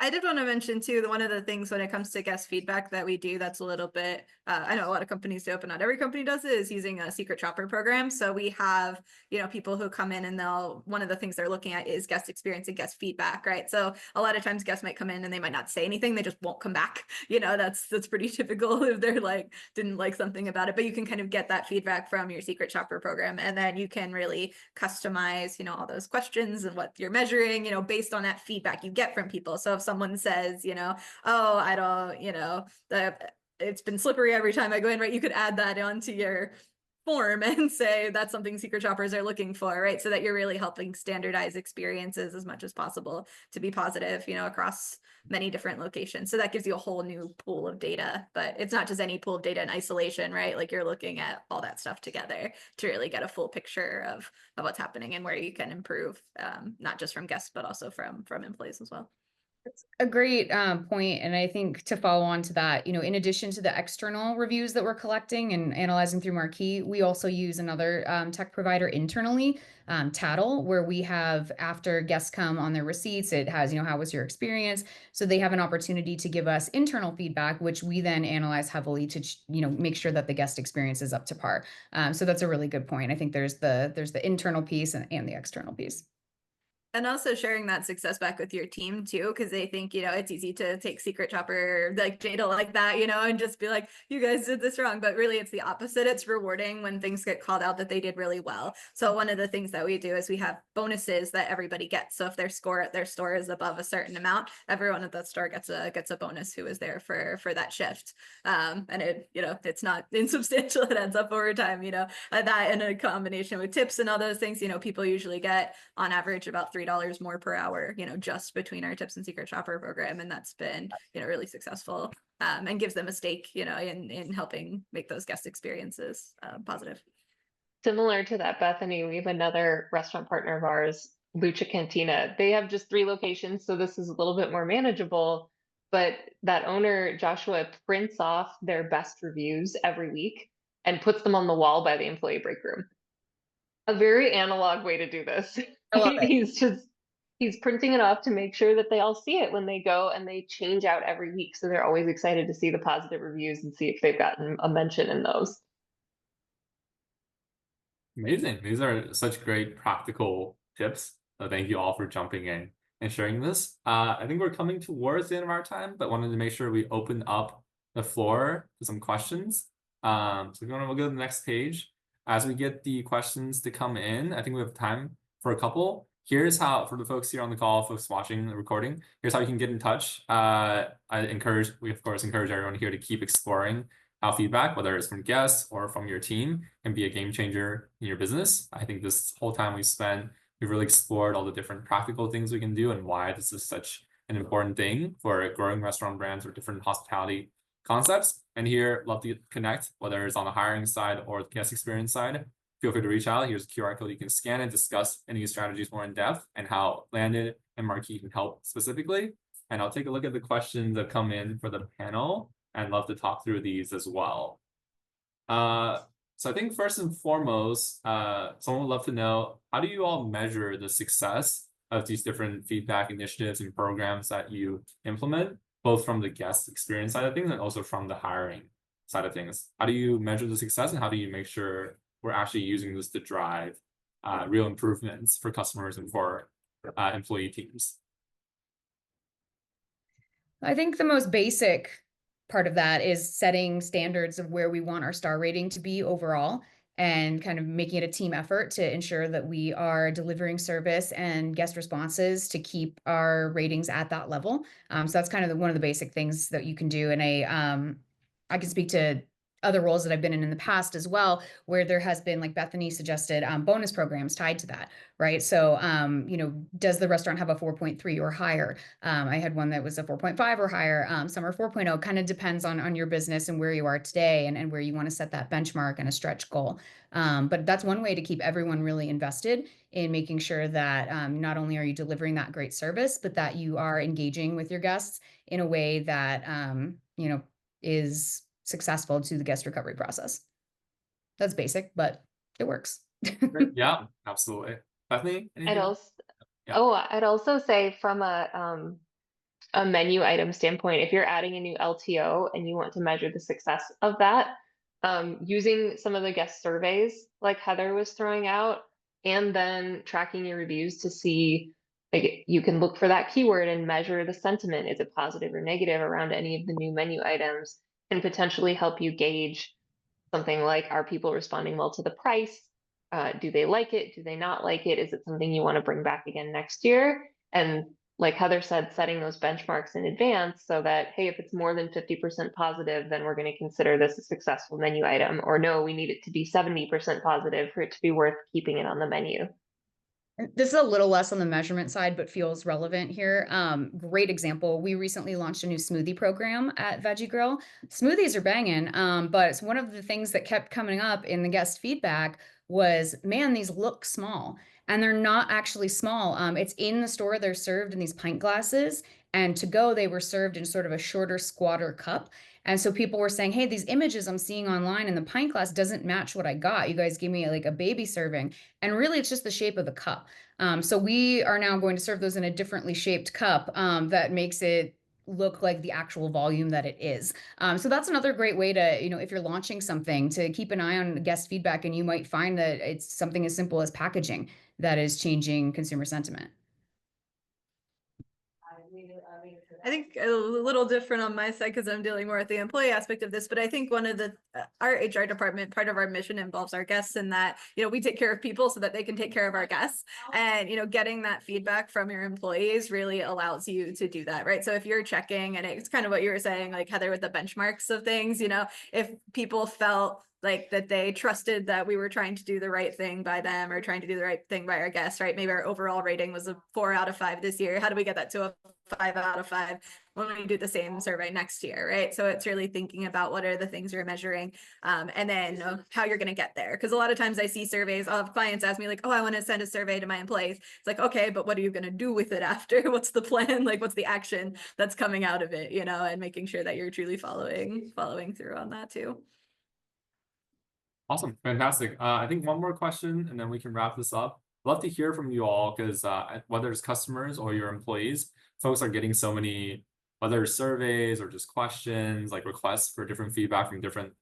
I did want to mention too, that one of the things when it comes to guest feedback that we do that's a little bit, I know a lot of companies do it, but not every company does it, is using a secret shopper program. So we have, people who come in and one of the things they're looking at is guest experience and guest feedback, right? So a lot of times guests might come in and they might not say anything, they just won't come back. That's pretty typical if they're like, didn't like something about it, but you can kind of get that feedback from your secret shopper program. And then you can really customize, all those questions and what you're measuring, based on that feedback you get from people. So if someone says, oh, I don't, it's been slippery every time I go in, right? You could add that onto your form and say that's something secret shoppers are looking for, right? So that you're really helping standardize experiences as much as possible to be positive, across many different locations. So that gives you a whole new pool of data, but it's not just any pool of data in isolation, right? Like you're looking at all that stuff together to really get a full picture of what's happening and where you can improve, not just from guests, but also from employees as well. That's a great point. And I think to follow on to that, in addition to the external reviews that we're collecting and analyzing through Marqii, we also use another tech provider internally, Tattle, where we have, after guests come on their receipts, it has, how was your experience? So they have an opportunity to give us internal feedback, which we then analyze heavily to, make sure that the guest experience is up to par. So that's a really good point. I think there's the internal piece and the external piece. And also sharing that success back with your team too, because they think, it's easy to take secret shopper like data like that, and just be like, you guys did this wrong. But really it's the opposite. It's rewarding when things get called out that they did really well. So one of the things that we do is we have bonuses that everybody gets. So if their score at their store is above a certain amount, everyone at that store gets a bonus who is there for that shift. And it, it's not insubstantial. It ends up over time, that in a combination with tips and all those things, people usually get on average about $3 more per hour, just between our tips and secret shopper program. And that's been, really successful, and gives them a stake, in helping make those guest experiences positive. Similar to that, Bethany, we have another restaurant partner of ours, Lucha Cantina. They have just 3 locations, so this is a little bit more manageable. But that owner, Joshua, prints off their best reviews every week and puts them on the wall by the employee break room. A very analog way to do this. I love it. He's printing it off to make sure that they all see it when they go, and they change out every week. So they're always excited to see the positive reviews and see if they've gotten a mention in those. Amazing. These are such great practical tips. So thank you all for jumping in and sharing this. I think we're coming towards the end of our time, but wanted to make sure we open up the floor to some questions. So if you want to go to the next page, as we get the questions to come in, I think we have time for a couple. Here's how, for the folks here on the call, folks watching the recording, here's how you can get in touch. We of course encourage everyone here to keep exploring how feedback, whether it's from guests or from your team, can be a game changer in your business. I think this whole time we've really explored all the different practical things we can do and why this is such an important thing for growing restaurant brands or different hospitality concepts. And here, love to connect, whether it's on the hiring side or the guest experience side. Feel free to reach out. Here's a QR code you can scan and discuss any strategies more in depth and how Landed and Marqii can help specifically. And I'll take a look at the questions that come in for the panel and love to talk through these as well. So I think first and foremost, someone would love to know, how do you all measure the success of these different feedback initiatives and programs that you implement, both from the guest experience side of things and also from the hiring side of things? How do you measure the success, and how do you make sure we're actually using this to drive real improvements for customers and for employee teams? I think the most basic part of that is setting standards of where we want our star rating to be overall and kind of making it a team effort to ensure that we are delivering service and guest responses to keep our ratings at that level. So that's kind of one of the basic things that you can do. And I can speak to other roles that I've been in the past as well, where there has been, like Bethany suggested, bonus programs tied to that, right? So, does the restaurant have a 4.3 or higher? I had one that was a 4.5 or higher. Some are 4.0, kind of depends on your business and where you are today and where you want to set that benchmark and a stretch goal. But that's one way to keep everyone really invested in making sure that not only are you delivering that great service, but that you are engaging with your guests in a way that, is successful to the guest recovery process. That's basic, but it works. Great. Yeah, absolutely. Bethany, I'd anything? also, Yeah. oh, I'd also say from a menu item standpoint, if you're adding a new LTO and you want to measure the success of that, using some of the guest surveys like Heather was throwing out, and then tracking your reviews to see, like, you can look for that keyword and measure the sentiment. Is it positive or negative around any of the new menu items? Can potentially help you gauge something like, are people responding well to the price? Do they like it? Do they not like it? Is it something you want to bring back again next year? And like Heather said, setting those benchmarks in advance so that, hey, if it's more than 50% positive, then we're going to consider this a successful menu item. Or no, we need it to be 70% positive for it to be worth keeping it on the menu. This is a little less on the measurement side, but feels relevant here. Great example. We recently launched a new smoothie program at Veggie Grill. Smoothies are banging, but it's one of the things that kept coming up in the guest feedback was, man, these look small. And they're not actually small. It's in the store, they're served in these pint glasses. And to go, they were served in sort of a shorter, squatter cup. And so people were saying, hey, these images I'm seeing online in the pint glass doesn't match what I got. You guys give me like a baby serving. And really, it's just the shape of the cup. So we are now going to serve those in a differently shaped cup that makes it look like the actual volume that it is. So that's another great way to, if you're launching something, to keep an eye on guest feedback, and you might find that it's something as simple as packaging that is changing consumer sentiment. I think a little different on my side because I'm dealing more with the employee aspect of this, but I think one of the our HR department, part of our mission involves our guests, in that, we take care of people so that they can take care of our guests. And, getting that feedback from your employees really allows you to do that, right? So if you're checking, and it's kind of what you were saying, like Heather, with the benchmarks of things, if people felt like that they trusted that we were trying to do the right thing by them or trying to do the right thing by our guests, right? Maybe our overall rating was a 4 out of 5 this year. How do we get that to a 5 out of 5 when we do the same survey next year, right? So it's really thinking about what are the things you're measuring, and then how you're going to get there. Because a lot of times I see surveys of clients ask me like, oh, I want to send a survey to my employees. It's like, okay, but what are you going to do with it after? What's the plan? Like, what's the action that's coming out of it, and making sure that you're truly following through on that too. Awesome. Fantastic. I think one more question and then we can wrap this up. Love to hear from you all because whether it's customers or your employees, folks are getting so many, whether it's surveys or just questions, like requests for different feedback from different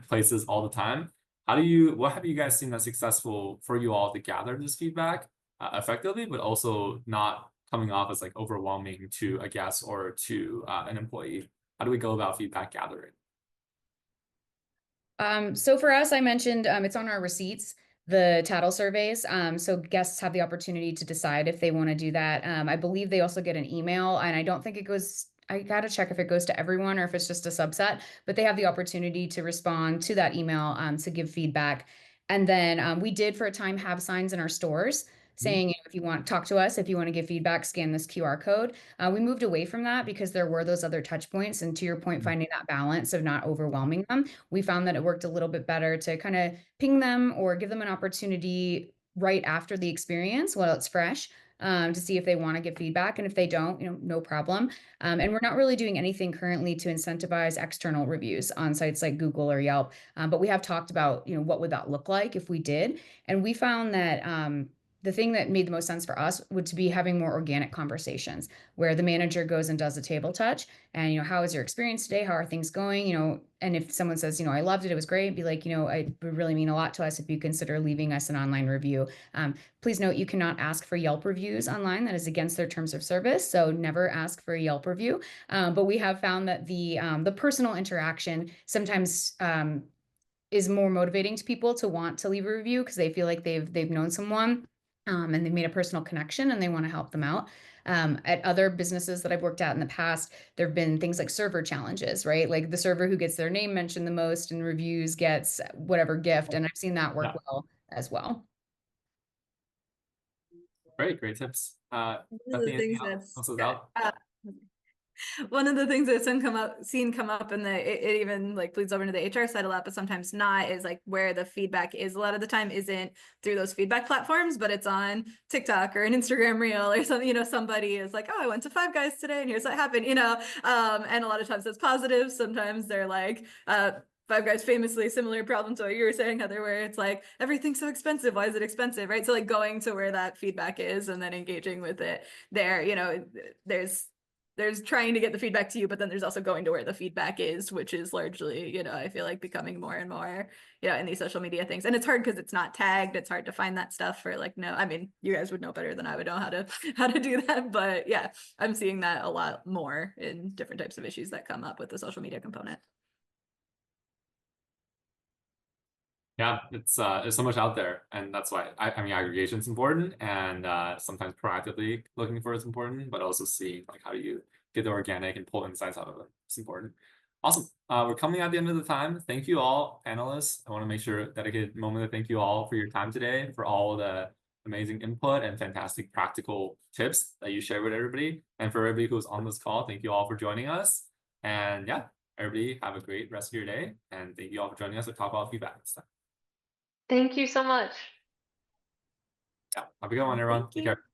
places all the time. What have you guys seen that's successful for you all to gather this feedback effectively, but also not coming off as like overwhelming to a guest or to an employee? How do we go about feedback gathering? So for us, I mentioned it's on our receipts, the tattle surveys. So guests have the opportunity to decide if they want to do that. I believe they also get an email, and I don't think it goes, I got to check if it goes to everyone or if it's just a subset, but they have the opportunity to respond to that email to give feedback. And then we did for a time have signs in our stores saying, if you want to talk to us, if you want to give feedback, scan this QR code. We moved away from that because there were those other touch points. And to your point, finding that balance of not overwhelming them, we found that it worked a little bit better to kind of ping them or give them an opportunity right after the experience while it's fresh, to see if they want to give feedback. And if they don't, no problem. And we're not really doing anything currently to incentivize external reviews on sites like Google or Yelp. But we have talked about, what would that look like if we did? And we found that the thing that made the most sense for us would to be having more organic conversations where the manager goes and does a table touch and, how was your experience today? How are things going? And if someone says, I loved it, it was great, be like, it would really mean a lot to us if you consider leaving us an online review. Please note, you cannot ask for Yelp reviews online. That is against their terms of service. So never ask for a Yelp review. But we have found that the personal interaction sometimes is more motivating to people to want to leave a review because they feel like they've known someone and they've made a personal connection and they want to help them out. At other businesses that I've worked at in the past, there have been things like server challenges, right? Like the server who gets their name mentioned the most in reviews gets whatever gift. And I've seen that work well as well. Great tips. One of the Bethany, things anything else that's is out? one of the things that's seen come up and it even like bleeds over into the HR side a lot, but sometimes not, is like where the feedback is a lot of the time isn't through those feedback platforms, but it's on TikTok or an Instagram reel or something. Somebody is like, oh, I went to Five Guys today and here's what happened, and a lot of times it's positive. Sometimes they're like, Five Guys famously similar problem to what you were saying, Heather, where it's like, everything's so expensive. Why is it expensive? Right. So like going to where that feedback is and then engaging with it there, there's trying to get the feedback to you, but then there's also going to where the feedback is, which is largely, I feel like becoming more and more, in these social media things. And it's hard because it's not tagged. It's hard to find that stuff for like, no, I mean, you guys would know better than I would know how to do that. But yeah, I'm seeing that a lot more in different types of issues that come up with the social media component. Yeah, it's there's so much out there, and that's why I mean aggregation is important, and sometimes proactively looking for it's important, but also seeing like how do you get the organic and pull insights out of it. It's important. Awesome. We're coming at the end of the time. Thank you all, panelists. I want to make sure dedicate a moment to thank you all for your time today, for all the amazing input and fantastic practical tips that you shared with everybody, and for everybody who's on this call. Thank you all for joining us, and yeah, everybody have a great rest of your day, and thank you all for joining us to talk about feedback and stuff. Thank you so much. Yeah, have a good one, everyone. Take care.